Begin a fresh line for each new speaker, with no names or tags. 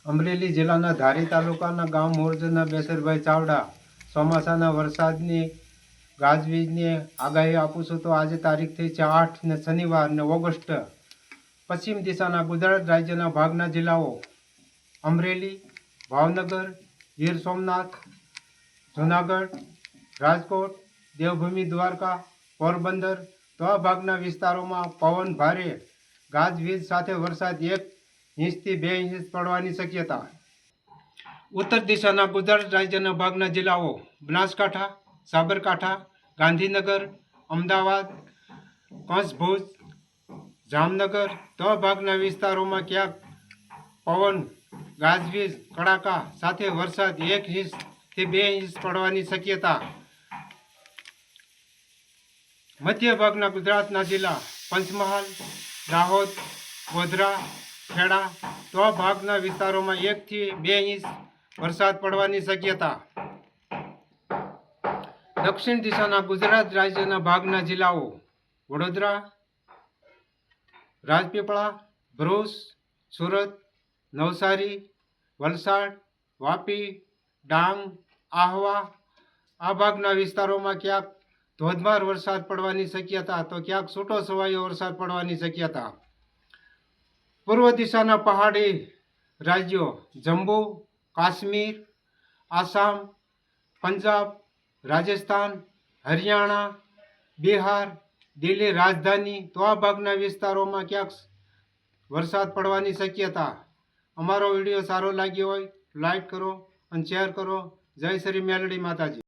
અમરેલી જિલ્લાના ધારી તાલુકાના ગામ મોરજના બેસરભાઈ ચાવડા ચોમાસાના વરસાદની ગાજવીજની આગાહી આપું છું. તો આજે તારીખ થઈ છે 8 ને શનિવાર ને ઓગસ્ટ. પશ્ચિમ દિશાના ગુજરાત રાજ્યના ભાગના જિલ્લાઓ અમરેલી, ભાવનગર, ગીર સોમનાથ, જૂનાગઢ, રાજકોટ, દેવભૂમિ દ્વારકા, પોરબંદર તો આ ભાગના વિસ્તારોમાં પવન ભારે ગાજવીજ સાથે વરસાદ 1 ઇંચથી 2 ઇંચ પડવાની શક્યતા. ઉત્તર દિશાના ગુજરાત રાજ્યના ભાગના જિલ્લાઓ બનાસકાંઠા, સાબરકાંઠા, ગાંધીનગર, અમદાવાદ, કચ્છ, ભુજ, જામનગર તો આ ભાગના વિસ્તારોમાં ક્યાંક પવન ગાજવીજ કડાકા સાથે વરસાદ 1 ઇંચથી 2 ઇંચ પડવાની શક્યતા. મધ્ય ભાગના ગુજરાતના જિલ્લા પંચમહાલ, દાહોદ, ગોધરા, ખેડા તો આ ભાગના વિસ્તારોમાં 1 થી 2 ઇંચ વરસાદ પડવાની શક્યતા. દક્ષિણ દિશાના ગુજરાત રાજ્યના ભાગના જિલ્લાઓ વડોદરા, રાજપીપળા, ભરૂચ, સુરત, નવસારી, વલસાડ, વાપી, ડાંગ, આહવા આ ભાગના વિસ્તારોમાં ક્યાંક ધોધમાર વરસાદ પડવાની શક્યતા તો ક્યાંક છૂટો છવાયો વરસાદ પડવાની શક્યતા. પૂર્વ દિશાના પહાડી રાજ્યો જમ્મુ, કાશ્મીર, આસામ, પંજાબ, રાજસ્થાન, હરિયાણા, બિહાર, દિલ્હી રાજધાની તો આ ભાગના વિસ્તારોમાં ક્યાંક વરસાદ પડવાની શક્યતા. અમારો વિડીયો સારો લાગ્યો હોય લાઈક કરો અને શેર કરો. જય શ્રી મેલડી માતાજી.